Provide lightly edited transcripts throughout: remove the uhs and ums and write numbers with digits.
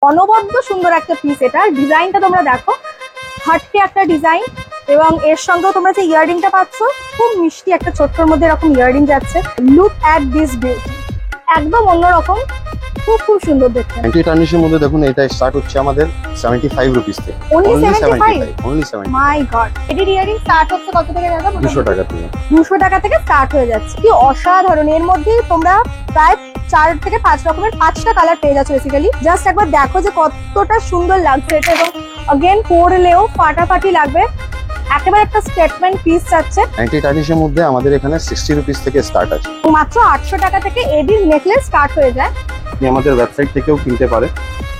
অনবদ্য সুন্দর একটা পিস। এটা ডিজাইনটা তোমরা দেখো, হাটকে একটা ডিজাইন, এবং এর সঙ্গেও তোমরা যে ইয়াররিংটা পাচ্ছ খুব মিষ্টি একটা ছোট্টর মধ্যে এরকম ইয়াররিং যাচ্ছে। লুক অ্যাট দিস বিউটি, একদম অন্যরকম, খুব খুব সুন্দর দেখতে। অ্যান্টি টার্নিশের মধ্যে দেখুন এটা স্টার্ট হচ্ছে আমাদের 75 রুপিস থেকে। Only 75? Only 75। মাই গড, এটির ইয়াররিং স্টার্ট হচ্ছে কত থেকে দাদা? 200 টাকা থেকে। 200 টাকা থেকে স্টার্ট হয়ে যাচ্ছে। কি অসাধারণ! এর মধ্যেই তোমরা প্রায় 4 থেকে 5 রকমের 5টা কালার পেয়ে যাচ্ছ বেসিক্যালি। জাস্ট একবার দেখো যে কতটা সুন্দর লাগছে এটা, এবং अगेन পরলেও ফাটাফাটি লাগবে। একেবারে একটা স্টেটমেন্ট পিস যাচ্ছে। অ্যান্টি টার্নিশের মধ্যে আমাদের এখানে 60 রুপিস থেকে স্টার্ট আছে। মাত্র 800 টাকা থেকে এডির নেকলেস স্টার্ট হয়ে যায়। আপনি আমাদের ওয়েবসাইট থেকেও কিনতে পারেন,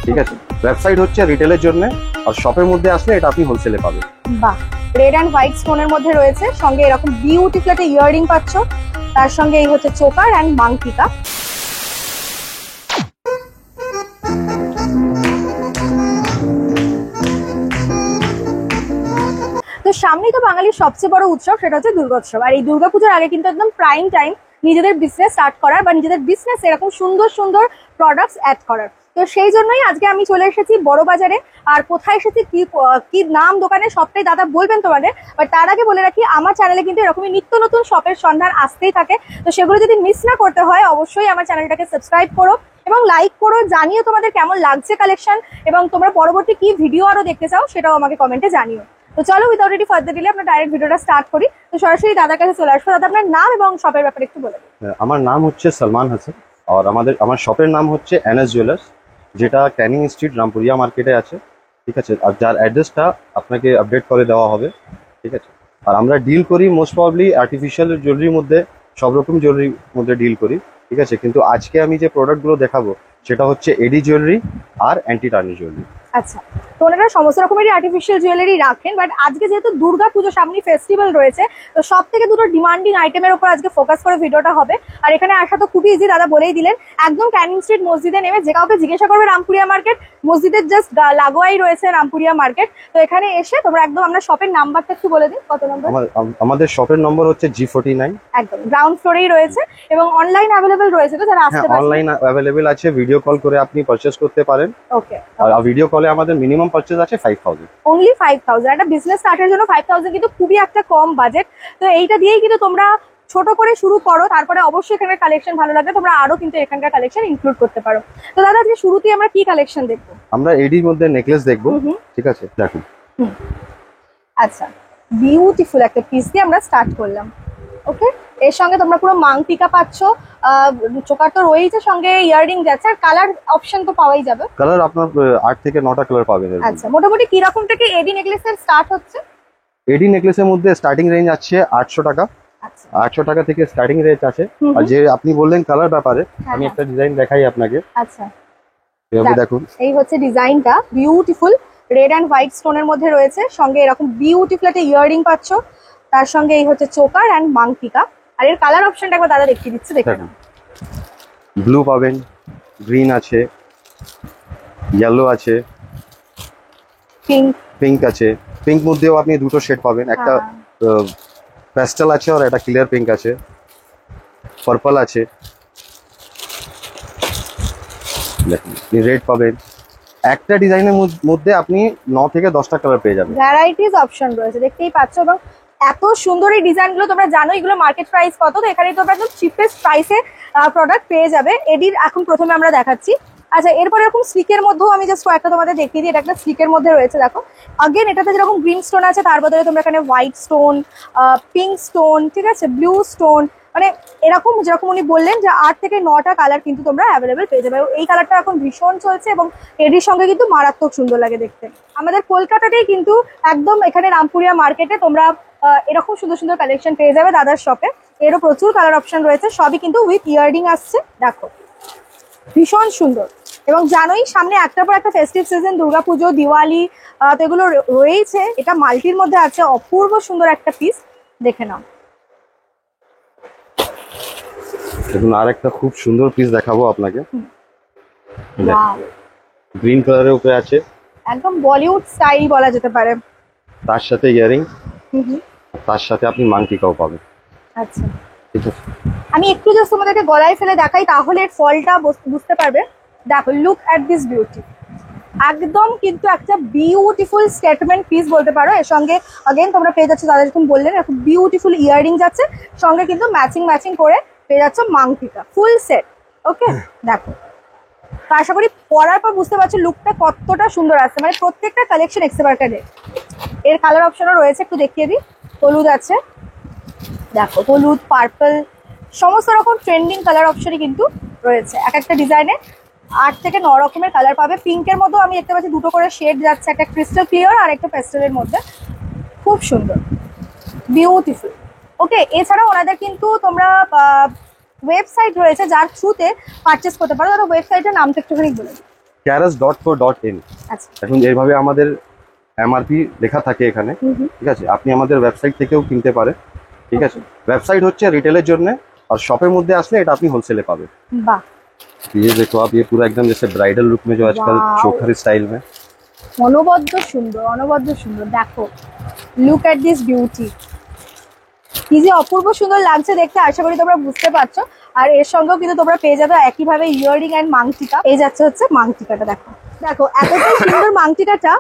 ঠিক আছে? ওয়েবসাইট হচ্ছে রিটেলের জন্য, আর শপের মধ্যে আসলে এটা আপনি হোলসেলে পাবেন। বাহ, রেড অ্যান্ড হোয়াইট স্টোনের মধ্যে রয়েছে, সঙ্গে এরকম বিউটিফুল একটা ইয়াররিং পাচ্ছ, তার সঙ্গে এই হচ্ছে চোকার অ্যান্ড মাংটিকা। তো সামনেই তো বাঙালির সবচেয়ে বড় উৎসব, সেটা হচ্ছে দুর্গোৎসব। আর এই দুর্গাপূজার আগে কিন্তু একদম প্রাইম টাইম নিজেদের বিজনেস স্টার্ট করার, বা নিজেদের বিজনেস এরকম সুন্দর সুন্দর প্রোডাক্টস অ্যাড করার। তো সেই জন্যই আজকে আমি চলে এসেছি বড় বাজারে। আর কোথায় এসেছি, কি নাম দোকানে, সবটাই দাদা বলবেন তোমাদের। বাট তার আগে বলে রাখি, আমার চ্যানেলে কিন্তু এরকমই নিত্য নতুন শপের সন্ধান আসতেই থাকে। তো সেগুলো যদি মিস না করতে হয়, অবশ্যই আমার চ্যানেলটাকে সাবস্ক্রাইব করো এবং লাইক করো। জানিও তোমাদের কেমন লাগছে কালেকশন, এবং তোমরা পরবর্তী কি ভিডিও আরো দেখতে চাও সেটাও আমাকে কমেন্টে জানিও। তো চলো, উইদাউট এনি ফার্দার ডিলে আমরা ডাইরেক্ট ভিডিওটা স্টার্ট করি। তো সরাসরি দাদার কাছে চলে আসবো। দাদা, আপনার নাম এবং শপের ব্যাপারে একটু বলে দিন। আমার নাম হচ্ছে সলমান হাসান, আর আমার শপের নাম হচ্ছে এনএস জুয়েলার্স, যেটা ক্যানিং স্ট্রিট রামপুরিয়া মার্কেটে আছে, ঠিক আছে? আর যার অ্যাড্রেসটা আপনাকে আপডেট করে দেওয়া হবে, ঠিক আছে? আর আমরা ডিল করি মোস্ট প্রবাবলি আর্টিফিশিয়াল জুয়েলারির মধ্যে, সব রকম জুয়েলারির মধ্যে ডিল করি, ঠিক আছে? কিন্তু আজকে আমি যে প্রোডাক্টগুলো দেখাবো সেটা হচ্ছে এডি জুয়েলারি আর অ্যান্টি টার্নি জুয়েলারি। আচ্ছা, তো ওনারা সমস্ত রকমেরই আর্টিফিশিয়াল জুয়েলারি রাখেন, বাট আজকে যেহেতু দুর্গা পুজো সামনে ফেস্টিভ্যাল রয়েছে, তো সব থেকে দুটো ডিমান্ডিং আইটেমের উপর আজকে ফোকাস করে ভিডিওটা হবে। আর এখানে আসা তো খুবই ইজি, দাদা বলেই দিলেন। একদম ক্যানিং স্ট্রিট মসজিদে নেমে যে কাউকে জিজ্ঞাসা করবে রামপুরিয়া মার্কেট, মসজিদের জাস্ট লাগোয়াই রয়েছে রামপুরিয়া মার্কেট। তো এখানে এসে তোমরা একদম, আমরা শপের নাম্বারটা একটু বলে দিন, কত নম্বর? আমাদের শপের নম্বর হচ্ছে G49, একদম গ্রাউন্ড ফ্লোরেই রয়েছে, এবং অনলাইন অ্যাভেলেবল রয়েছে। তো যারা আসতে পারছে, অনলাইন অ্যাভেলেবল আছে, ভিডিও কল করে আপনি পারচেজ করতে পারেন। ওকে, আর ভিডিও কলে আমাদের মিনিমাম পারচেজ আছে 5000। অনলি 5000। একটা বিজনেস স্টার্টের জন্য 5000 কিন্তু খুবই একটা কম বাজেট। তো এইটা দিয়েই কিন্তু তোমরা ছোট করে শুরু করো, তারপরে অবশ্যই এখানকার কালেকশন ভালো লাগবে, তোমরা আরো কিন্তু এখানকার কালেকশন ইনক্লুড করতে পারো। তো দাদা, আজকে শুরুতেই আমরা কি কালেকশন দেখবো? আমরা এডির মধ্যে নেকলেস দেখবো, ঠিক আছে? দেখুন, আচ্ছা, বিউটিফুল একটা পিস দিয়ে আমরা স্টার্ট করলাম। ওকে, এর সঙ্গে তোমরা পুরো মাংটিকা পাচ্ছ, চোকার তো রয়েছে, সঙ্গে ইয়াররিং যাচ্ছে, আর কালার অপশন তো পাওয়াই যাবে। কালার আপনার 8 থেকে 9টা কালার পাবেন। আচ্ছা, মোটামুটি কি রকম থেকে এডি নেকলেসের স্টার্ট হচ্ছে? এডি নেকলেসের মধ্যে স্টার্টিং রেঞ্জ আছে 800 টাকা। আচ্ছা, 800 টাকা থেকে স্টার্টিং রেঞ্জ আছে। আর যে আপনি বললেন কালার ব্যাপারে, আমি একটা ডিজাইন দেখাই আপনাকে। আচ্ছা, এভাবে দেখুন, এই হচ্ছে ডিজাইনটা, বিউটিফুল রেড অ্যান্ড হোয়াইট স্টোনের মধ্যে রয়েছে, সঙ্গে এরকম বিউটিফুল একটা ইয়াররিং পাচ্ছ, তার সঙ্গে এই হচ্ছে চোকার অ্যান্ড মাংটিকা। আর এর কালার অপশনটা একবার দাদা দেখিয়ে দিচ্ছে, দেখুন। ব্লু পাবেন, গ্রিন আছে, ইয়েলো আছে, পিঙ্ক আছে। পিঙ্ক মধ্যেও আপনি দুটো শেড পাবেন, একটা প্যাস্টেল আছে আর একটা ক্লিয়ার পিঙ্ক আছে, পার্পল আছে, রেড পাবেন। একটা ডিজাইনের মধ্যে আপনি 9 থেকে 10টা কালার পেয়ে যাবেন। ভ্যারাইটিস অপশন রয়েছে, দেখতেই পাচ্ছ। এবং এত সুন্দর এই ডিজাইনগুলো, তোমরা জানো এগুলো মার্কেট প্রাইস কত, তো এখানে তোমরা একদম চিপেস্ট প্রাইসে প্রোডাক্ট পেয়ে যাবে। এডির এখন প্রথমে আমরা দেখাচ্ছি। আচ্ছা, এরপর এরকম স্লিকের মধ্যেও আমি জাস্ট কয়েকটা তোমাদের দেখিয়ে দিই। এটা একটা স্লিকের মধ্যে রয়েছে, দেখো। আগেন এটাতে যেরকম গ্রিন স্টোন আছে, তার বদলে তোমরা এখানে হোয়াইট স্টোন, পিঙ্ক স্টোন, ঠিক আছে, ব্লু স্টোন, মানে এরকম যেরকম উনি বললেন যে 8 থেকে 9টা কালার কিন্তু তোমরা অ্যাভেলেবেল পেয়ে যাবে। এই কালারটা এখন ভীষণ চলছে, এবং এডির সঙ্গে কিন্তু মারাত্মক সুন্দর লাগে দেখতে। আমাদের কলকাতাতেই কিন্তু একদম এখানে রামপুরিয়া মার্কেটে তোমরা এরকম সুন্দর সুন্দর কালেকশন পেয়ে যাবে দাদার শপে। এরও প্রচুর কালার অপশন রয়েছে, সবই কিন্তু উইথ ইয়াররিং আসছে, দেখো ভীষণ সুন্দর। এবং জানোই সামনে একটার পর একটা ফেস্টিভ সিজন, দুর্গাপুজো, দিওয়ালি, তো এগুলো রয়েছে। এটা মাল্টির মধ্যে আছে, অপূর্ব সুন্দর একটা পিস, দেখে নাও। দেখুন, আর একটা খুব সুন্দর পিস দেখাবো আপনাকে। গ্রিন কালারের উপরে আছে, একদম বলিউড স্টাইল বলা যেতে পারে। তার সাথে ইয়ারিং, তার সাথে আপনি মাংটিকাও পাবেন। আচ্ছা, ঠিক আছে, আমি একটু জাস্ট তোমাদেরকে গলায় ফেলে দেখাই, তাহলে এর ফলটা বুঝতে পারবে। দেখো, লুক অ্যাট দিস বিউটি, একদম কিন্তু একটা বিউটিফুল স্টেটমেন্ট পিস বলতে পারো। এর সঙ্গে আগেন তোমরা পেয়ে যাচ্ছ, দাদা যখন বললেন এরকম বিউটিফুল ইয়াররিং যাচ্ছে, সঙ্গে কিন্তু ম্যাচিং ম্যাচিং করে পেয়ে যাচ্ছ মাংটিটা ফুল সেট। ওকে, দেখো তো আশা করি পরার পর বুঝতে পারছো লুকটা কতটা সুন্দর আসছে, মানে প্রত্যেকটা কালেকশন এক্সেবারকারে। এর কালার অপশনও রয়েছে, একটু দেখিয়ে দিই। হলুদ আছে, দেখো হলুদ, পার্পল, সমস্ত রকম ট্রেন্ডিং কালার অপশনই কিন্তু রয়েছে। এক একটা ডিজাইনে 8 থেকে 9 রকমের কালার পাবে। পিঙ্কের মধ্যে আমি দেখতে পাচ্ছি দুটো করে শেড যাচ্ছে, একটা ক্রিস্টাল ক্লিয়ার আর একটা প্যাস্টেলের মধ্যে, খুব সুন্দর বিউটিফুল। ওকে, এছাড়াও ওনাদের কিন্তু তোমরা ওয়েবসাইট রয়েছে যার থ্রুতে পারচেস করতে পারো। তাহলে ওয়েবসাইটের নামটা একটুখানি বলে দিই। caras.co.in। আচ্ছা, এখন এইভাবে আমাদের এমআরপি লেখা থাকে এখানে, ঠিক আছে। আপনি আমাদের ওয়েবসাইট থেকেও কিনতে পারেন, ঠিক আছে। ওয়েবসাইট হচ্ছে রিটেলের জন্য, আর শপের মধ্যে আসলে এটা আপনি হোলসেলে পাবেন। বাহ, ये देखो आप, ये पूरा एकदम जैसे ब्राइडल लुक में जो आजकल Wow! चोकर स्टाइल में। অনবদ্য সুন্দর, অনবদ্য সুন্দর। দেখো লুক এট দিস বিউটি, কি যে অপূর্ব সুন্দর লাগছে দেখতে, আশা করি তোমরা বুঝতে পারছো। আর এর সঙ্গেও কিন্তু তোমরা পেয়ে যাবে একইভাবে ইয়াররিং অ্যান্ড মাংটিকা। এই যাচ্ছে হচ্ছে মাংটিকাটা, দেখো দেখো এতটাই সুন্দর মাংটিকাটা,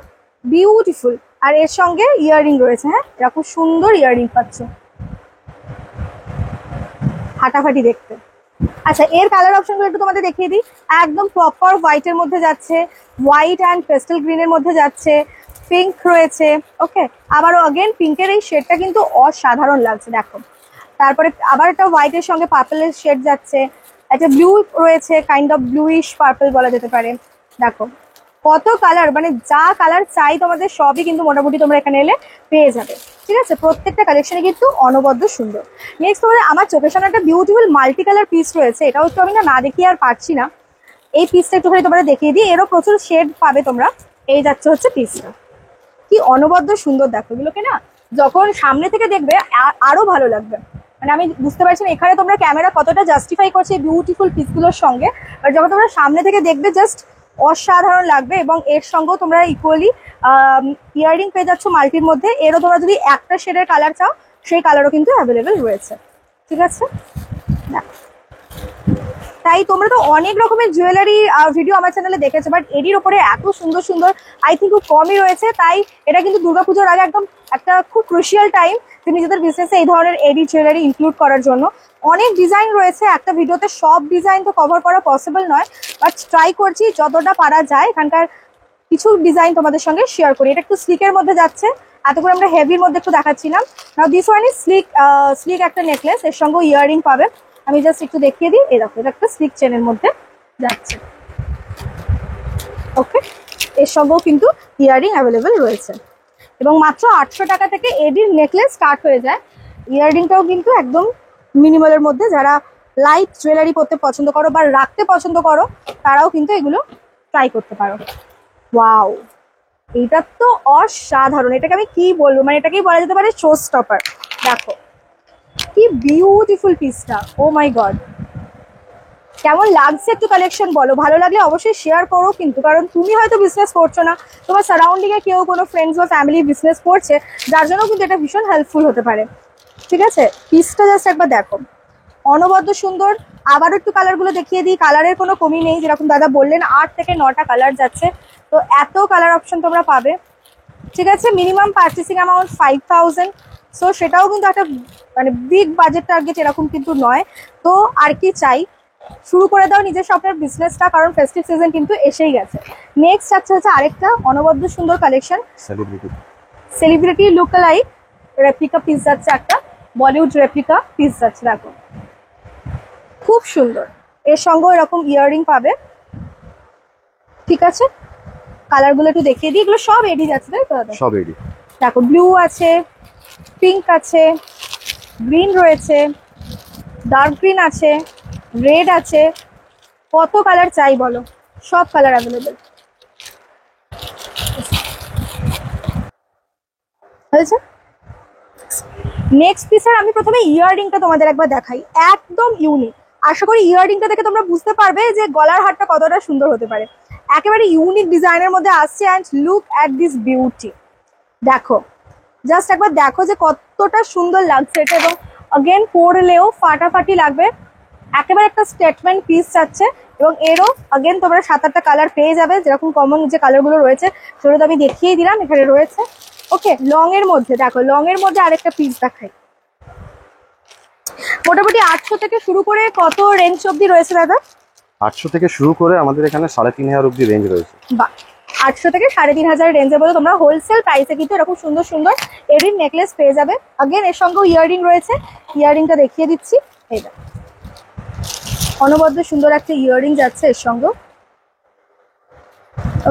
বিউটিফুল। আর এর সঙ্গে ইয়াররিং রয়েছে, হ্যাঁ এরকম সুন্দর ইয়াররিং পাচ্ছ, ফাটাফাটি দেখতে। আচ্ছা, এর কালার অপশনগুলো একটু তোমাদের দেখিয়ে দিই। একদম প্রপার হোয়াইটের মধ্যে যাচ্ছে, হোয়াইট অ্যান্ড পেস্টেল গ্রিনের মধ্যে যাচ্ছে, পিঙ্ক রয়েছে। ওকে, আবারও অগেন পিঙ্কের এই শেডটা কিন্তু অসাধারণ লাগছে, দেখো। তারপরে আবার একটা হোয়াইটের সঙ্গে পার্পলের শেড যাচ্ছে, একটা ব্লু রয়েছে, কাইন্ড অফ ব্লুইশ পার্পল বলা যেতে পারে। দেখো কত কালার, মানে যা কালার চাই তোমাদের সবই কিন্তু মোটামুটি তোমরা এখানে এলে পেয়ে যাবে, ঠিক আছে। প্রত্যেকটা কালেকশনে কিন্তু অনবদ্য সুন্দর। নেক্সট তোমাদের আমার চোখের সামনে একটা বিউটিফুল মাল্টি কালার পিস রয়েছে, এটাও একটু আমি না দেখিয়ে আর পারছি না। এই পিসটা একটুখানি তোমাদের দেখিয়ে দিই, এরও প্রচুর শেড পাবে তোমরা। এই যাচ্ছে হচ্ছে পিসটা, কি অনবদ্য সুন্দর। দেখো এগুলোকে না যখন সামনে থেকে দেখবে আরো ভালো লাগবে, মানে আমি বুঝতে পারছি না এখানে তোমরা ক্যামেরা কতটা জাস্টিফাই করছে এই বিউটিফুল পিসগুলোর সঙ্গে, আর যখন তোমরা সামনে থেকে দেখবে জাস্ট অসাধারণ লাগবে। এবং এর সঙ্গেও তোমরা ইকুয়ালি ইয়াররিং পেয়ে যাচ্ছ মাল্টির মধ্যে। এরও তোমরা যদি একটা শেডের কালার চাও সেই কালারও কিন্তু অ্যাভেলেবেল রয়েছে, ঠিক আছে। দেখো তাই তোমরা তো অনেক রকমের জুয়েলারি ভিডিও আমার চ্যানেলে দেখেছো, বাট এডির ওপরে এত সুন্দর সুন্দর আই থিঙ্ক খুব কমই রয়েছে। তাই এটা কিন্তু দুর্গাপুজোর আগে একদম একটা খুব ক্রুশিয়াল টাইম তুমি নিজেদের বিজনেসে এই ধরনের এডি জুয়েলারি ইনক্লুড করার জন্য। অনেক ডিজাইন রয়েছে, একটা ভিডিওতে সব ডিজাইন তো কভার করা পসিবল নয়, বাট ট্রাই করছি যতটা পারা যায় এখানকার কিছু ডিজাইন তোমাদের সঙ্গে শেয়ার করি। এটা একটু স্লিকের মধ্যে যাচ্ছে, এতক্ষণ আমরা হেভির মধ্যে একটু দেখাচ্ছিলাম। নাও দিস ওয়ান ইজ স্লিক একটা নেকলেস, এর সঙ্গে ইয়াররিং পাবে। আমি জাস্ট একটু দেখিয়ে দিই, এই দেখো এটা একটা স্লিক চেনের মধ্যে যাচ্ছে। ওকে, এর সঙ্গেও কিন্তু ইয়াররিং অ্যাভেলেবেল রয়েছে, এবং মাত্র 800 টাকা থেকে এডির নেকলেস স্টার্ট হয়ে যায়। ইয়াররিংটাও কিন্তু একদম মিনিমালের মধ্যে, যারা লাইট জুয়েলারি পরতে পছন্দ করো বা রাখতে পছন্দ করো তারাও কিন্তু এগুলো ট্রাই করতে পারো। ওয়াও, এইটা তো অসাধারণ, এটাকে আমি কি বলবো, মানে এটাকেই বলা যেতে পারে শো স্টপার। দেখো কি বিউটিফুল পিসটা, ও মাই গড। কেমন লাগছে একটু কালেকশন বলো, ভালো লাগলে অবশ্যই শেয়ার করো কিন্তু, কারণ তুমি হয়তো বিজনেস করছো না, তোমার সারাউন্ডিং এ কেউ কোনো ফ্রেন্ডস বা ফ্যামিলি বিজনেস করছে, যার জন্য কিন্তু এটা ভীষণ হেল্পফুল হতে পারে, ঠিক আছে। পিসটা জাস্ট একবার দেখো, অনবদ্য সুন্দর। আবারও একটু কালারগুলো দেখিয়ে দিই, কালারের কোনো কমি নেই, যেরকম দাদা বললেন 8 থেকে 9টা কালার যাচ্ছে, তো এত কালার অপশন তোমরা পাবে, ঠিক আছে। মিনিমাম পার্চেসিং অ্যামাউন্ট 5000, সো সেটাও কিন্তু একটা মানে বিগ বাজেট টার্গেট এরকম কিন্তু নয়। তো আর কি চাই, শুরু করে দাও নিজের স্বপ্নের বিজনেসটা, কারণ ফেস্টিভ সিজন কিন্তু এসেই গেছে। নেক্সট হচ্ছে আরেকটা অনবদ্য সুন্দর collection, celebrity lookalike replica piece যাচ্ছে, একটা বলিউড রেপ্লিকা পিস যাচ্ছে। দেখো খুব সুন্দর, এর সঙ্গে এরকম ইয়াররিং পাবে, ঠিক আছে। কালারগুলো একটু দেখিয়ে দিই, এগুলো সব এডি যাচ্ছে তাই তো? সব এডি। দেখো ব্লু আছে, পিঙ্ক আছে, গ্রিন রয়েছে, ডার্ক গ্রিন আছে, রেড আছে, কত কালার চাই বলো, সব কালার অ্যাভেলেবেল হয়েছে। নেক্সট পিসের আমি প্রথমে ইয়াররিংটা তোমাদের একবার দেখাই, একদম ইউনিক। আশা করি ইয়াররিংটা দেখে তোমরা বুঝতে পারবে যে গলার হারটা কতটা সুন্দর হতে পারে। একেবারে ইউনিক ডিজাইনের মধ্যে আসছে, and look at this beauty. দেখো জাস্ট একবার দেখো যে কতটা সুন্দর লাগছে এটা, এবং अगेन পরলেও ফাটাফাটি লাগবে। একেবারে একটা স্টেটমেন্ট পিস যাচ্ছে, এবং এরও আগেন তোমরা 7-8টা কালার পেয়ে যাবে, যেরকম কমন যে কালারগুলো রয়েছে সেগুলো তো আমি দেখিয়ে দিলাম, এখানে রয়েছে। ওকে, লং এর মধ্যে দেখো, লং এর মধ্যে আরেকটা পিস দেখাই। মোটামুটি 800 থেকে শুরু করে কত রেঞ্জ অব্দি রয়েছে দাদা? 800 থেকে শুরু করে আমাদের এখানে 3500 অব্দি রেঞ্জ রয়েছে। বাহ, 800 থেকে 3500 রেঞ্জের মধ্যে তোমরা হোলসেল প্রাইসে কিন্তু এরকম সুন্দর সুন্দর এরিং নেকলেস পেয়ে যাবে। আগেন এর সঙ্গেও ইয়াররিং রয়েছে, ইয়াররিংটা দেখিয়ে দিচ্ছি। এই দেখো, অনবদ্য সুন্দর একটা ইয়াররিং যাচ্ছে এর সঙ্গে।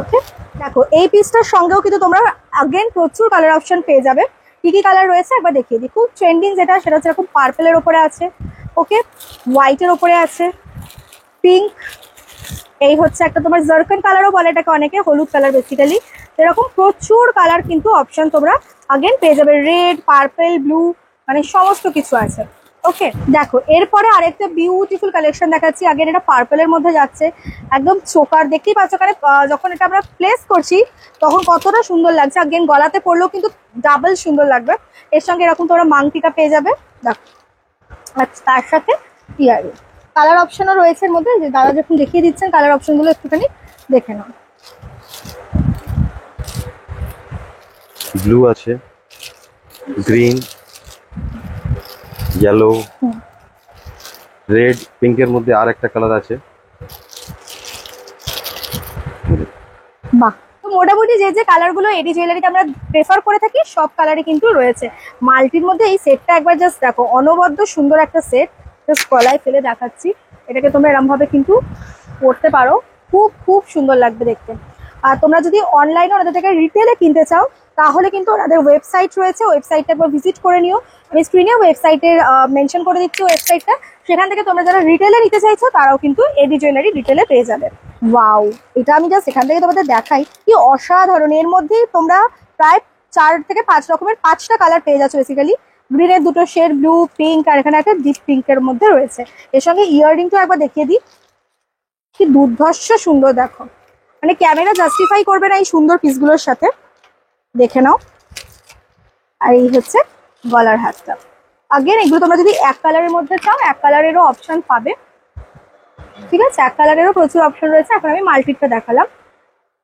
ওকে, দেখো এই পিসটার সঙ্গেও কিন্তু তোমরা আগেন প্রচুর কালার অপশন পেয়ে যাবে। কি কি কালার রয়েছে একবার দেখিয়ে দিই। খুব ট্রেন্ডিং যেটা, সেটা হচ্ছে এরকম পার্পেলের ওপরে আছে, ওকে, হোয়াইটের ওপরে আছে, পিঙ্ক, এই হচ্ছে একটা তোমার জারকান কালারও বলে এটাকে অনেকে, হলুদ কালার বেসিক্যালি। এরকম প্রচুর কালার কিন্তু অপশন তোমরা আগেন পেয়ে যাবে, রেড, পার্পেল, ব্লু, মানে সমস্ত কিছু আছে। ওকে, দেখো এরপরে আরেকটা বিউটিফুল কালেকশন দেখাচ্ছি। আগের এটা পার্পেলের মধ্যে যাচ্ছে, একদম চোকার, দেখতেই পাচ্ছ ওখানে যখন এটা আমরা প্লেস করছি তখন কতটা সুন্দর লাগছে। আগেন গলাতে পড়লেও কিন্তু ডাবল সুন্দর লাগবে। এর সঙ্গে এরকম তোমরা মাংটিকা পেয়ে যাবে, দেখো, আর তার সাথে ইয়ারিং। কালার অপশনও রয়েছে এর মধ্যে, যে দাদা যখন দেখিয়ে দিচ্ছেন কালার অপশনগুলো একটুখানি দেখে নাও। ব্লু আছে, গ্রিন, ইয়েলো, রেড, পিঙ্কের মধ্যে আর একটা কালার আছে। বাহ, তো মোটামুটি যে যে কালারগুলো এডি জুয়েলারিতে আমরা প্রেফার করে থাকি সব কালারই কিন্তু রয়েছে। মাল্টির মধ্যে এই সেটটা একবার জাস্ট দেখো, অনবদ্য সুন্দর একটা সেট। জাস্ট গলায় ফেলে দেখাচ্ছি, এটাকে তোমরা এরম ভাবে কিন্তু পরতে পারো, খুব খুব সুন্দর লাগবে দেখতে। আর তোমরা যদি অনলাইনে ওনাদের থেকে রিটেলে কিনতে চাও তাহলে কিন্তু ওনাদের ওয়েবসাইট রয়েছে, ওয়েবসাইটটা একবার ভিজিট করে নিও। আমি স্ক্রিনে ওয়েবসাইটের মেনশন করে দিচ্ছি ওয়েবসাইটটা, সেখান থেকে তোমরা যারা রিটেলে নিতে চাইছো তারাও কিন্তু এডি জুয়েলারি রিটেলে পেয়ে যাবে। ওয়াও, এটা আমি জাস্ট এখান থেকে তোমাদের দেখাই, কি অসাধারণ। এর মধ্যেই তোমরা প্রায় 4 থেকে 5 রকমের 5টা কালার পেয়ে যাচ্ছ বেসিক্যালি। গ্রিনের 2টো শেড, ব্লু, পিঙ্ক, আর এখানে একটা ডিপ পিঙ্কের মধ্যে রয়েছে। এর সঙ্গে ইয়াররিংটা একবার দেখিয়ে দিই, কি দুর্ধর্ষ সুন্দর দেখো, মানে ক্যামেরা জাস্টিফাই করবে না এই সুন্দর পিসগুলোর সাথে, দেখে নাও। আর এই হচ্ছে গলার হাতটা। আগেন এগুলো তোমরা যদি এক কালারের মধ্যে চাও এক কালারেরও অপশন পাবে, ঠিক আছে, এক কালারেরও প্রচুর অপশন রয়েছে। এখন আমি মাল্টিটা দেখালাম,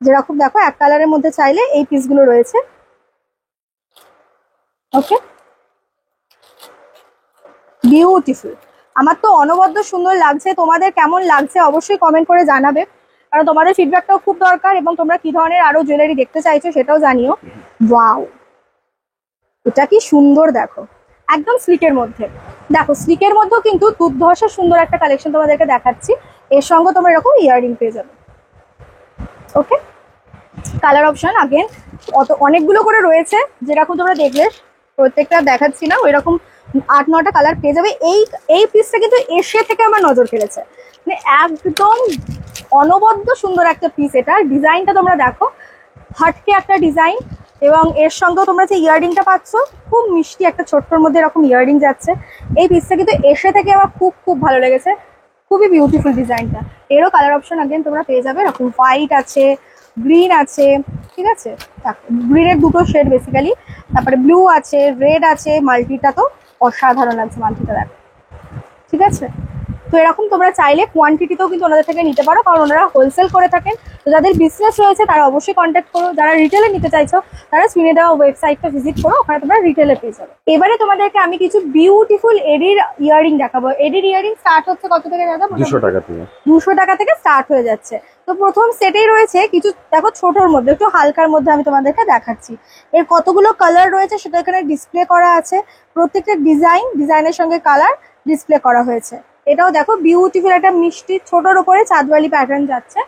যেরকম দেখো এক কালারের মধ্যে চাইলে এই পিসগুলো রয়েছে। ওকে, বিউটিফুল। আমার তো অনবদ্য সুন্দর লাগছে, তোমাদের কেমন লাগছে অবশ্যই কমেন্ট করে জানাবে, কারণ তোমাদের ফিডব্যাকটাও খুব দরকার, এবং তোমরা কি ধরনের আরো জুয়েলারি দেখতে চাইছো সেটাও জানিও। ওয়াও, এটা কি সুন্দর দেখো, একদম স্লিকের মধ্যে। দেখো স্লিকের মধ্যেও কিন্তু দুর্ধর্ষ সুন্দর একটা কালেকশন তোমাদেরকে দেখাচ্ছি। এর সঙ্গে তোমরা এরকম ইয়াররিং পেয়ে যাবে। ওকে, কালার অপশন আগেন অনেকগুলো করে রয়েছে, যেরকম তোমরা দেখলে প্রত্যেকটা দেখাচ্ছি না, ওই রকম 8-9টা কালার পেয়ে যাবে। এই পিসটা কিন্তু এশিয়া থেকে আমার নজর কেড়েছে, মানে একদম অনবদ্য সুন্দর একটা পিস। এটা ডিজাইনটা তোমরা দেখো, হাটকে একটা ডিজাইন, এবং এর সঙ্গেও তোমরা যে ইয়াররিংটা পাচ্ছ খুব মিষ্টি একটা ছোট্টর মধ্যে এরকম ইয়াররিং যাচ্ছে। এই পিসটা কিন্তু এশিয়া থেকে আমার খুব খুব ভালো লেগেছে, খুবই বিউটিফুল ডিজাইনটা। এরও কালার অপশন আগেন তোমরা পেয়ে যাবে, এরকম হোয়াইট আছে, গ্রিন আছে, ঠিক আছে, গ্রিনের 2টো শেড বেসিক্যালি, তারপরে ব্লু আছে, রেড আছে, মাল্টিটা তো অসাধারণ লাগছে মাল্টিটা দেখো, ঠিক আছে। তো এরকম তোমরা চাইলে কোয়ান্টিটিতেও কিন্তু ওনাদের থেকে নিতে পারো, কারণ ওনারা হোলসেল করে থাকেন। তো যাদের বিজনেস রয়েছে তারা অবশ্যই কন্ট্যাক্ট করো, যারা রিটেলে নিতে চাইছো তারা স্ক্রিনে দেওয়া ওয়েবসাইটটা ভিজিট করো, ওখানে তোমরা রিটেলে পেয়ে যাবে। এবারে তোমাদেরকে আমি কিছু বিউটিফুল এডির ইয়াররিং দেখাবো। এডির ইয়াররিং স্টার্ট হচ্ছে কত থেকে দাদা? 200 টাকা থেকে। 200 টাকা থেকে স্টার্ট হয়ে যাচ্ছে। তো প্রথম সেটেই রয়েছে কিছু, দেখো ছোটোর মধ্যে, একটু হালকার মধ্যে আমি তোমাদেরকে দেখাচ্ছি। এর কতগুলো কালার রয়েছে সেটা এখানে ডিসপ্লে করা আছে, প্রত্যেকটা ডিজাইনের সঙ্গে কালার ডিসপ্লে করা হয়েছে। এটাও দেখো বিউটিফুল একটা মিষ্টি ছোটোর উপরে চাঁদওয়ালি প্যাটার্ন যাচ্ছে।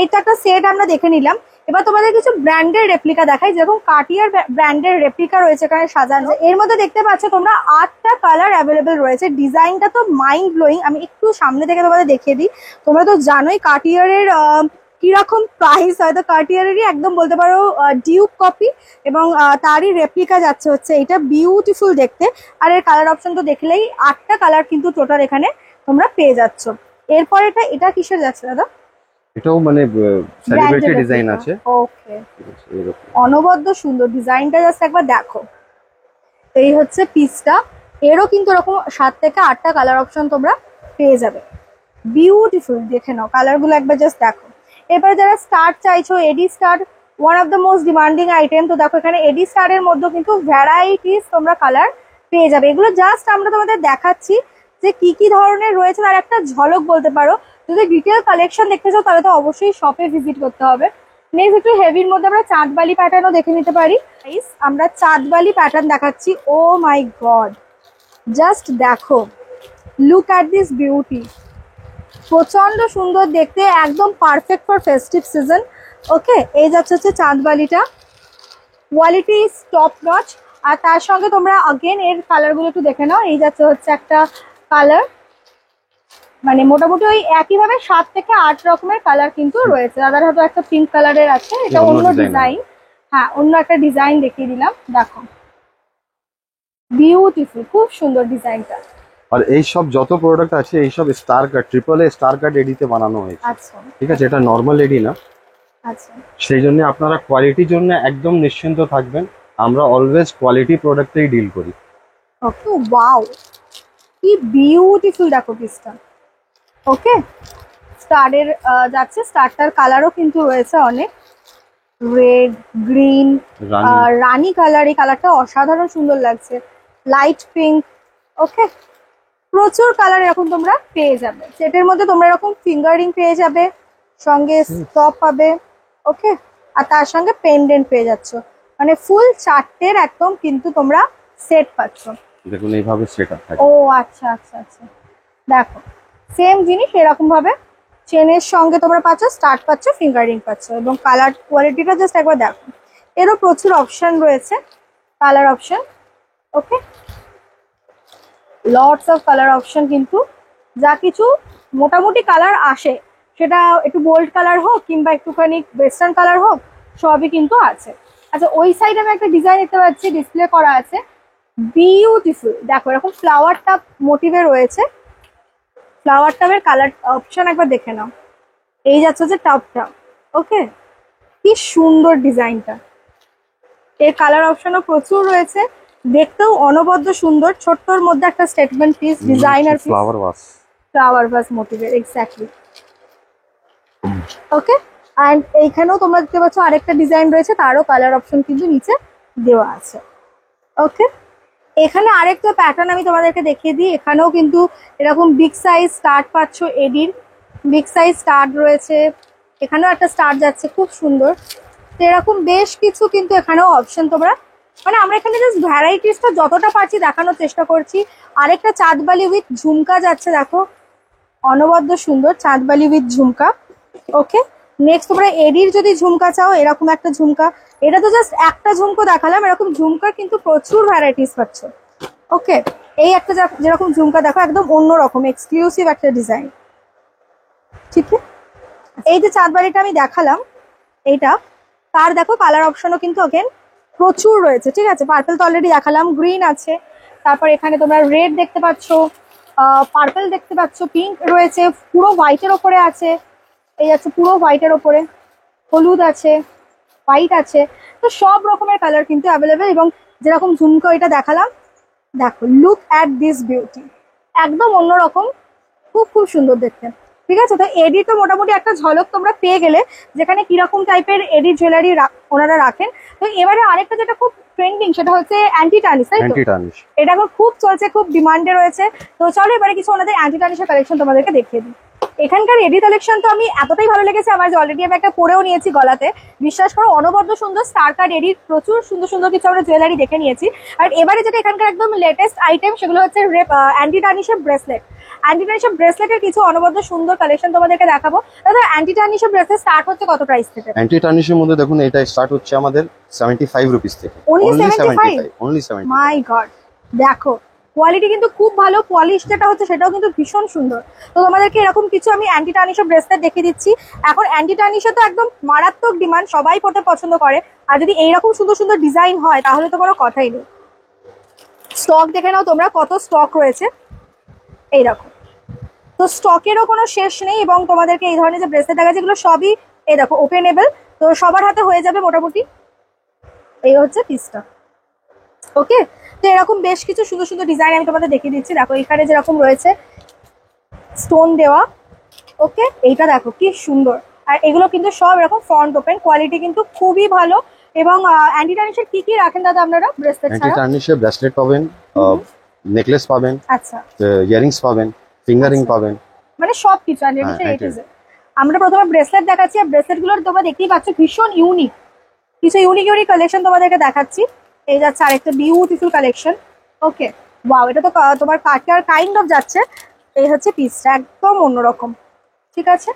এইটা একটা সেট আমরা দেখে নিলাম। এবার তোমাদের কিছু ব্র্যান্ডের রেপ্লিকা দেখাই, যেরকম কাটিয়ার ব্র্যান্ডের রেপ্লিকা রয়েছে এখানে সাজানো। এর মধ্যে দেখতে পাচ্ছ তোমরা 8টা কালার অ্যাভেলেবেল রয়েছে। ডিজাইনটা তো মাইন্ড ব্লোয়িং, আমি একটু সামনে থেকে তোমাদের দেখিয়ে দিই। তোমরা তো জানোই কাটিয়ারের কিরকম প্রাইস, হয়তো কার্টিয়ারেরই একদম বলতে পারো ডিউক কপি, এবং তারই রেপ্লিকা যাচ্ছে হচ্ছে এটা। বিউটিফুল দেখতে, আর এর কালার অপশন তো দেখলেই 8টা কালার কিন্তু টোটাল এখানে তোমরা পেয়ে যাচ্ছ। এরপর এটা কিসের যাচ্ছে দাদা? এটাও মানে সেলিব্রিটি ডিজাইন আছে। ওকে, অনবদ্য সুন্দর ডিজাইনটা, জাস্ট একবার দেখো। এই হচ্ছে পিসটা, এরও কিন্তু এরকম 7 থেকে 8টা কালার অপশন তোমরা পেয়ে যাবে। বিউটিফুল, দেখে নাও কালার গুলো একবার জাস্ট দেখো। এবারে যারা স্টার চাইছো, AD star one of the most demanding item, তো দেখো এখানে এডি স্টার এর মধ্যে কিন্তু ভ্যারাইটিস তোমরা কালার পেয়ে যাবে। এগুলো জাস্ট আমরা তোমাদের দেখাচ্ছি যে কি কি ধরনের রয়েছে তার একটা ঝলক বলতে পারো। যদি ডিটেল কালেকশন দেখতে চাও তাহলে তো অবশ্যই শপে ভিজিট করতে হবে। নেক্সট একটু হেভির মধ্যে আমরা চাঁদবালি প্যাটার্নও দেখে নিতে পারি। আমরা চাঁদবালি প্যাটার্ন দেখাচ্ছি। ও মাই গড, জাস্ট দেখো, লুক অ্যাট দিস বিউটি, প্রচন্ড সুন্দর দেখতে, একদম পারফেক্ট ফর ফেস্টিভ সিজন। ওকে, এই যাচ্ছে হচ্ছে চাঁদবালিটা, কোয়ালিটি ইজ টপ নচ। আর তার সঙ্গে তোমরা अगेन এর কালারগুলো একটু দেখে নাও। এই যাচ্ছে হচ্ছে একটা কালার, মানে মোটামুটি ওই একইভাবে 7 থেকে 8 রকমের কালার কিন্তু রয়েছে। দাদার হয়তো একটা পিঙ্ক কালারের আছে, এটা অন্য ডিজাইন। হ্যাঁ, অন্য একটা ডিজাইন দেখিয়ে দিলাম, দেখো বিউটিফুল, খুব সুন্দর ডিজাইনটা। আর এই সব যত প্রোডাক্ট আছে এই সব star cut, triple A star cut এডিতে বানানো হয়েছে। আচ্ছা ঠিক আছে, এটা নর্মাল এডি না। আচ্ছা, সেই জন্য আপনারা কোয়ালিটির জন্য একদম নিশ্চিন্ত থাকবেন, আমরা অলওয়েজ কোয়ালিটি প্রোডাক্টেই ডিল করি। ওকে, ওয়াও, কি বিউটিফুল দেখো পিসটা। ওকে, স্টারের যাচ্ছে, স্টারটার কালারও কিন্তু রয়েছে অনেক, রেড, গ্রিন, রানী কালার। এই কালারটা অসাধারণ সুন্দর লাগছে, লাইট পিঙ্ক। ওকে, প্রচুর কালার এরকম তোমরা পেয়ে যাবে। সেটের মধ্যে তোমরা এরকম ফিঙ্গারিং পেয়ে যাবে, সঙ্গে স্টপ পাবে। ওকে, আর তার সঙ্গে পেন্ডেন্ট পেয়ে যাচ্ছ, মানে ফুল 4টের একদম কিন্তু তোমরা সেট পাচ্ছ। দেখুন এইভাবে সেট আপ থাকে। ও আচ্ছা আচ্ছা আচ্ছা, দেখো সেম জিনিস এরকম ভাবে চেনের সঙ্গে তোমরা পাচ্ছ, স্টার্ট পাচ্ছ, ফিঙ্গারিং পাচ্ছ, এবং কালার কোয়ালিটিটা জাস্ট একবার দেখো। এরও প্রচুর অপশন রয়েছে, colour option. Okay, lots of colour option, কিন্তু যা কিছু মোটামুটি কালার আসে, সেটা একটু বোল্ড কালার হোক কিংবা একটুখানি ওয়েস্টার্ন কালার হোক, সবই কিন্তু আছে। আচ্ছা, ওই সাইডে আমি একটা ডিজাইন দেখতে পাচ্ছি, ডিসপ্লে করা আছে, বিউটিফুল। দেখো এরকম ফ্লাওয়ার টাপ মোটিভে রয়েছে, ফ্লাওয়ার টাপের কালার অপশন একবার দেখে নাও। এই যাচ্ছে যে টাপটা। ওকে, কি সুন্দর ডিজাইনটা, এর কালার অপশনও প্রচুর রয়েছে, দেখতেও অনবদ্য সুন্দর। ছোট্টর মধ্যে একটা statement piece, designer piece, flower vase, flower vase মোটিভের, এক্স্যাক্টলি। ওকে, অ্যান্ড এইখানেও তোমরা দেখতে পাচ্ছ আরেকটা ডিজাইন রয়েছে, তারও কালার অপশন কিন্তু নিচে দেওয়া আছে। ওকে, এখানে আরেকটা প্যাটার্ন আমি তোমাদেরকে দেখিয়ে দিই। এখানেও কিন্তু এরকম বিগ সাইজ স্টার্ট পাচ্ছ, এডির বিগ সাইজ স্টার্ট রয়েছে, এখানেও একটা স্টার্ট যাচ্ছে, খুব সুন্দর। তো এরকম বেশ কিছু কিন্তু এখানেও অপশন তোমরা, মানে আমরা এখানে জাস্ট ভ্যারাইটিসটা যতটা পারছি দেখানোর চেষ্টা করছি। আরেকটা চাঁদবালি উইথ ঝুমকা যাচ্ছে, দেখো অনবদ্য সুন্দর Chandbali with jhumka. Okay, next তোমরা এডির যদি ঝুমকা চাও, এরকম একটা ঝুমকা, এটা তো জাস্ট একটা ঝুমকো দেখালাম, এরকম ঝুমকার কিন্তু প্রচুর ভ্যারাইটিস পাচ্ছ। ওকে, এই একটা যেরকম ঝুমকা দেখো, একদম অন্যরকম এক্সক্লুসিভ একটা ডিজাইন। ঠিক আছে, এই যে চাঁদবালিটা আমি দেখালাম, এইটা তার দেখো কালার অপশনও কিন্তু অগেন প্রচুর রয়েছে। ঠিক আছে, পার্পল তো অলরেডি দেখালাম, গ্রিন আছে, তারপর এখানে তোমরা রেড দেখতে পাচ্ছ, পার্পল দেখতে পাচ্ছ, পিঙ্ক রয়েছে, পুরো হোয়াইটের ওপরে আছে, এই আছে পুরো হোয়াইটের ওপরে, হলুদ আছে, হোয়াইট আছে। তো সব রকমের কালার কিন্তু অ্যাভেলেবেল। এবং যেরকম ঝুমকো এটা দেখালাম, দেখো লুক অ্যাট দিস বিউটি, একদম অন্যরকম, খুব খুব সুন্দর দেখতে। ঠিক আছে, তো এডি তো মোটামুটি একটা ঝলক তোমরা পেয়ে গেলে, যেখানে কিরকম টাইপের এডি জুয়েলারি ওনারা রাখেন। তো এবারে আরেকটা যেটা খুব ট্রেন্ডিং, সেটা হচ্ছে অ্যান্টি টার্নিশ, তাই তো? এটা এখন খুব চলছে, খুব ডিমান্ডে রয়েছে। তো চলো এবারে কিছু ওনাদের অ্যান্টি টার্নিশের কালেকশন তোমাদেরকে দেখিয়ে দিই। এখানকার এডি কালেকশন তো আমি এতটাই ভালো লেগেছে আমার, যে অলরেডি আমি একটা পরেও নিয়েছি গলাতে। বিশ্বাস করো, অনবদ্য সুন্দর স্টার কাট এডির প্রচুর সুন্দর সুন্দর কিছু আমরা জুয়েলারি দেখে নিয়েছি। আর এবারে যেটা এখানকার একদম লেটেস্ট আইটেম, সেগুলো হচ্ছে অ্যান্টি টার্নিশের ব্রেসলেট। অ্যান্টি টার্নিশের ব্রেসলেটের কিছু অনবদ্য সুন্দর কালেকশন তোমাদেরকে দেখাবো। দাদা, অ্যান্টি টার্নিশের ব্রেসলেট স্টার্ট হচ্ছে কত প্রাইস থেকে? অ্যান্টি টার্নিশের মধ্যে দেখুন এটা স্টার্ট হচ্ছে আমাদের 75 রুপিস থেকে। Only 75? অনলি 75। মাই গড, দেখো কোয়ালিটি কিন্তু খুব ভালো, পলিশ যেটা হচ্ছে সেটাও কিন্তু ভীষণ সুন্দর। তো তোমাদেরকে এরকম কিছু আমি অ্যান্টি টার্নিশের ব্রেসলেট দেখিয়ে দিচ্ছি। এখন অ্যান্টি টার্নিশে তো একদম মারাত্মক ডিমান্ড, সবাই পড়তে পছন্দ করে। আর যদি এইরকম সুন্দর সুন্দর ডিজাইন হয় তাহলে তো কোনো কথাই নেই। স্টক দেখে নাও তোমরা, কত স্টক রয়েছে এইরকম। তো স্টকেরও কোনো শেষ নেই। এবং তোমাদেরকে এই ধরনের যে ব্রেসলেট দেখা যায়, এগুলো সবই এই দেখো ওপেনেবল, তো সবার হাতে হয়ে যাবে মোটামুটি। এই হচ্ছে পিসটা। ওকে, তো এরকম বেশ কিছু সুন্দর সুন্দর ডিজাইন আমি তোমাদের দেখিয়ে দিচ্ছি। দেখো এখানে যেরকম রয়েছে স্টোন দেওয়া, ওকে, এইটা দেখো কি সুন্দর। আর এগুলো কিন্তু সব এরকম ফ্রন্ট ওপেন, কোয়ালিটি কিন্তু খুবই ভালো। এবং অ্যান্টি টার্নিশের কি কি রাখেন দাদা আপনারা ব্রেসলেট অ্যান্টি ছাড়া? টার্নিশে ব্রেসলেট পাবেন, নেকলেস পাবেন, আচ্ছা ইয়ারিংস পাবেন, ফিঙ্গারিং আচ্ছা। পাবেন। মানে সবকিছু অ্যান্টি হ্যাঁ, টার্নিশের A to Z। আমরা প্রথমে ব্রেসলেট দেখাচ্ছি, আর ব্রেসলেট গুলো তোমরা দেখতেই পাচ্ছ ভীষণ ইউনিক, কিছু ইউনিক ইউনিক কালেকশন তোমাদেরকে দেখাচ্ছি। এই যাচ্ছে আরেকটা বিউটিফুল কালেকশন। ওকে, ওয়াও, এটা তো তোমার কাটার কাইন্ড অফ যাচ্ছে। এই হচ্ছে পিসটা একদম অন্যরকম। ঠিক আছে,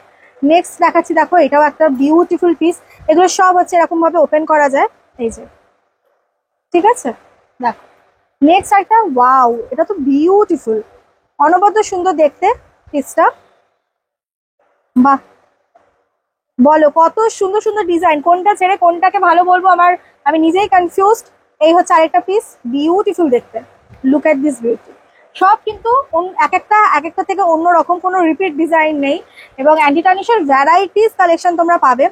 নেক্সট দেখাচ্ছি, দেখো এটাও একটা বিউটিফুল পিস। এগুলো সব হচ্ছে এরকম ভাবে ওপেন করা যায়, এই যে। ঠিক আছে, দেখো নেক্সট একটা, ওয়াও, এটা তো বিউটিফুল, অনবদ্য সুন্দর দেখতে পিসটা। বাহ, বলো কত সুন্দর সুন্দর ডিজাইন, কোনটা ছেড়ে কোনটাকে ভালো বলবো আমি নিজেই কনফিউজড। এই হচ্ছে আরেকটা পিস, বিউটিফুল দেখতে, লুক এট দিস বিউটি। সব কিন্তু এক একটা থেকে অন্যরকম, কোনো রিপিট ডিজাইন নেই। এবং অ্যান্টি টার্নিশের ভ্যারাইটিস কালেকশন তোমরা পাবে।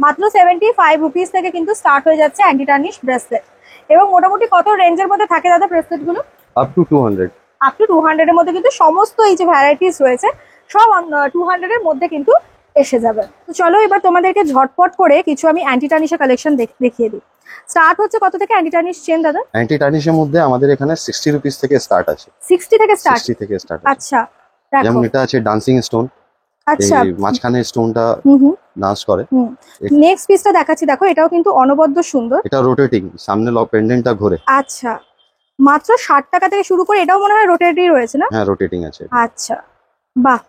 মাত্র 75 রুপিস থেকে কিন্তু স্টার্ট হয়ে যাচ্ছে অ্যান্টি টার্নিশ ব্রেসলেট। এবং মোটামুটি কত রেঞ্জের মধ্যে থাকে দাদা ব্রেসলেট গুলো? Up to 200। আপ টু 200 এর মধ্যে কিন্তু সমস্ত এই যে ভ্যারাইটিস রয়েছে সব 200 এর মধ্যে কিন্তু এসে যাবে। তো চলো এবার তোমাদেরকে ঝটপট করে কিছু আমি অ্যান্টি টার্নিশের কালেকশন দেখিয়ে দিই। স্টার্ট হচ্ছে কত থেকে অ্যান্টি টার্নিশ চেন দাদা? অ্যান্টি টার্নিশের মধ্যে আমাদের এখানে 60 রুপিস থেকে স্টার্ট আছে। 60 থেকে স্টার্ট? 60 থেকে স্টার্ট। আচ্ছা, দেখো যেমন এটা আছে ডান্সিং স্টোন, আচ্ছা, এই মাঝখানের স্টোনটা ডান্স করে। নেক্সট পিসটা দেখাচ্ছি, দেখো এটাও কিন্তু অনবদ্য সুন্দর। এটা রোটেটিং, সামনে পেন্ডেন্টটা ঘোরে। আচ্ছা, মাত্র 60 টাকা থেকে শুরু করে, এটাও মনে হয় রোটেটই রয়েছে না? হ্যাঁ, রোটেটিং আছে। আচ্ছা, বাহ,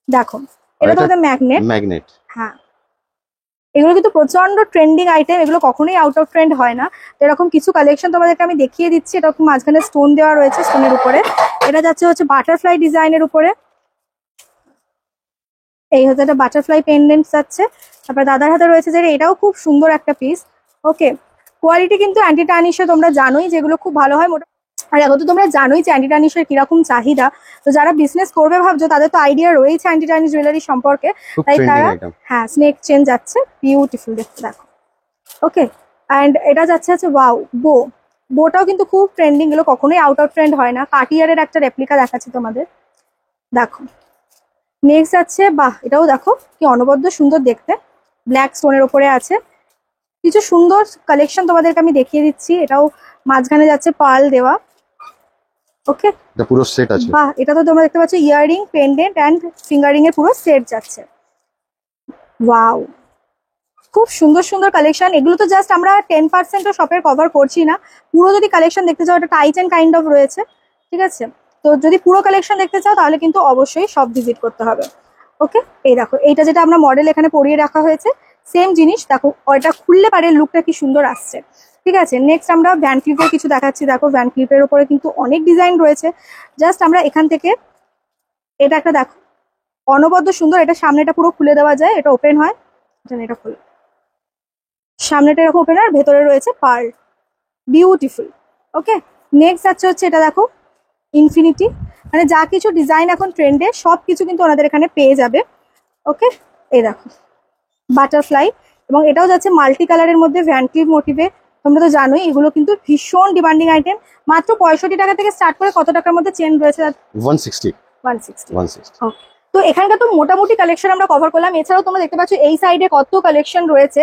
দেখো এটা তো ম্যাগনেট। ম্যাগনেট, হ্যাঁ, এগুলো কিন্তু প্রচন্ড ট্রেন্ডিং আইটেম, এগুলো কখনোই আউট অফ ট্রেন্ড হয় না। তো এরকম কিছু কালেকশন তোমাদেরকে আমি দেখিয়ে দিচ্ছি। এটা মাঝখানে স্টোন দেওয়া রয়েছে, স্টোনের উপরে এটা যাচ্ছে হচ্ছে বাটারফ্লাই ডিজাইনের উপরে। এই হচ্ছে একটা বাটারফ্লাই পেন্ডেন্ট যাচ্ছে। তারপরে দাদার হাতে রয়েছে যে এটাও খুব সুন্দর একটা পিস। ওকে, কোয়ালিটি কিন্তু অ্যান্টি টার্নিশে তোমরা জানোই যেগুলো খুব ভালো হয়। আর এখন তো তোমরা জানোই যে অ্যান্টি টার্নিশের কিরকম চাহিদা। তো যারা বিজনেস করবে ভাবছো তাদের তো আইডিয়া রয়েছে অ্যান্টি টার্নিশ জুয়েলারি সম্পর্কে, তাই তারা, হ্যাঁ, স্নেক চেন যাচ্ছে, বিউটিফুল দেখতে, দেখো। ওকে, অ্যান্ড এটা যাচ্ছে হচ্ছে ওয়াও, বোটাও কিন্তু খুব ট্রেন্ডিং, এগুলো কখনোই আউট অফ ট্রেন্ড হয় না। কাটিয়ারের একটা রেপ্লিকা দেখাচ্ছি তোমাদের, দেখো। নেক্সট আছে, বাহ, এটাও দেখো কি অনবদ্য সুন্দর দেখতে, ব্ল্যাক স্টোনের উপরে আছে। কিছু সুন্দর কালেকশন তোমাদেরকে আমি দেখিয়ে দিচ্ছি। এটাও মাঝখানে যাচ্ছে পার্ল দেওয়া। ওকে, এটা পুরো সেট আছে। বাহ, এটা তো তোমরা দেখতে পাচ্ছ ইয়াররিং, পেন্ডেন্ট এন্ড ফিঙ্গারিং এর পুরো সেট যাচ্ছে। ওয়াও, খুব সুন্দর সুন্দর কালেকশন। এগুলো তো জাস্ট আমরা 10% শপের কভার করছি না, পুরো যদি কালেকশন দেখতে চাও, এটা টাইচ এন্ড কাইন্ড অফ রয়েছে। ঠিক আছে, তো যদি পুরো কালেকশন দেখতে চাও তাহলে কিন্তু অবশ্যই সব ভিজিট করতে হবে। ওকে, এই দেখো এইটা যেটা আমরা মডেল এখানে পরিয়ে রাখা হয়েছে, সেম জিনিস দেখো, ওইটা খুললে পারে লুকটা কি সুন্দর আসছে। ঠিক আছে, নেক্সট আমরা ভ্যান ক্লিপের কিছু দেখাচ্ছি। দেখো ভ্যান ক্লিপের উপরে কিন্তু অনেক ডিজাইন রয়েছে। জাস্ট আমরা এখান থেকে এটা একটা দেখো, অনবদ্য সুন্দর। এটা সামনেটা পুরো খুলে দেওয়া যায়, এটা ওপেন হয়, এটা খুলে, সামনেটা এরকম ওপেন, আর ভেতরে রয়েছে পার্ল, বিউটিফুল। ওকে, নেক্সট হচ্ছে এটা দেখো ইনফিনিটি, মানে যা কিছু ডিজাইন এখন ট্রেন্ডে সব কিছু কিন্তু ওনাদের এখানে পেয়ে যাবে। ওকে, এই দেখো বাটারফ্লাই, এবং এটাও যাচ্ছে মাল্টি কালারের মধ্যে ভ্যান ক্লিপ মোটিভে। তোমরা তো জানোই এগুলো কিন্তু ভীষণ ডিমান্ডিং আইটেম। মাত্র 65 টাকা থেকে স্টার্ট করে কত টাকার মধ্যে চেন রয়েছে? 160। 160। ওকে, তো এখানকার তো মোটামুটি কালেকশন আমরা কভার করলাম। এছাড়াও তোমরা দেখতে পাচ্ছ এই সাইডে কত কালেকশন রয়েছে।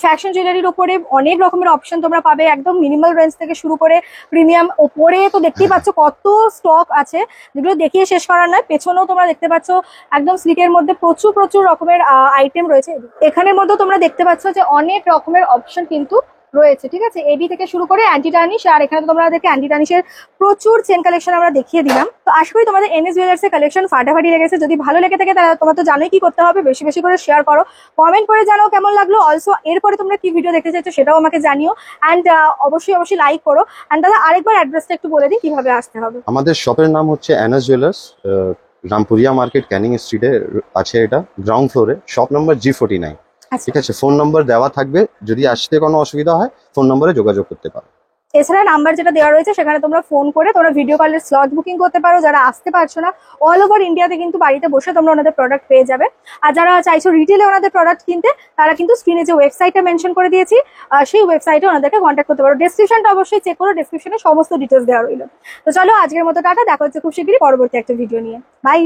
ফ্যাশন জুয়েলারির উপরে অনেক রকমের অপশন তোমরা পাবে, একদম মিনিমাল রেঞ্জ থেকে শুরু করে প্রিমিয়াম ওপরে। তো দেখতেই পাচ্ছ কত স্টক আছে, যেগুলো দেখিয়ে শেষ করার নয়। পেছনেও তোমরা দেখতে পাচ্ছ একদম স্লিকের মধ্যে প্রচুর প্রচুর রকমের আইটেম রয়েছে। এখানের মধ্যেও তোমরা দেখতে পাচ্ছ যে অনেক রকমের অপশন কিন্তু রয়েছে। ঠিক আছে, এবি থেকে শুরু করে অ্যান্টি টার্নিশ, আর এখানে তো তোমাদেরকে অ্যান্টি টার্নিশের প্রচুর চেন কালেকশন আমরা দেখিয়ে দিলাম। তো আশা করি তোমাদের এনএস জুয়েলার্স এর কালেকশন ফাটাফাটি লেগেছে। যদি ভালো লেগে থাকে তাহলে তোমরা তো জানোই কি করতে হবে, বেশি বেশি করে শেয়ার করো, কমেন্ট করে জানাও কেমন লাগলো। অলসো এরপরে তোমরা কি ভিডিও দেখতে চাইছো সেটাও আমাকে জানিও, অ্যান্ড অবশ্যই লাইক করো। অ্যান্ড দাদা আরেকবার অ্যাড্রেসটা একটু বলে দিই কিভাবে আসতে হবে। আমাদের শপের নাম হচ্ছে NS jewellers, Rampuria market, Canning স্ট্রিটে আছে। এটা গ্রাউন্ড ফ্লোরে, শপ নম্বর G49। ঠিক আছে, ফোন নম্বর দেওয়া থাকবে, যদি আসতে কোনো অসুবিধা হয় ফোন নম্বরে যোগাযোগ করতে পারো। এছাড়া নাম্বার যেটা দেওয়া রয়েছে সেখানে তোমরা ফোন করে তোমরা ভিডিও কলের স্লট বুকিং করতে পারো। যারা আসতে পারছো না, অল ওভার ইন্ডিয়াতে কিন্তু বাড়িতে বসে তোমরা ওনাদের প্রোডাক্ট পেয়ে যাবে। আর যারা চাইছো রিটেলে ওনাদের প্রোডাক্ট কিনতে, তারা কিন্তু স্ক্রিনে যে ওয়েবসাইটটা মেনশন করে দিয়েছি, সেই ওয়েবসাইটে ওনাদেরকে কন্ট্যাক্ট করতে পারো। ডেসক্রিপশনটা অবশ্যই চেক করো, ডেসক্রিপশনে সমস্ত ডিটেলস দেওয়া রইলো। তো চলো আজকের মতো টাটা, দেখা হচ্ছে খুব শীঘ্রই পরবর্তী একটা ভিডিও নিয়ে। বাই।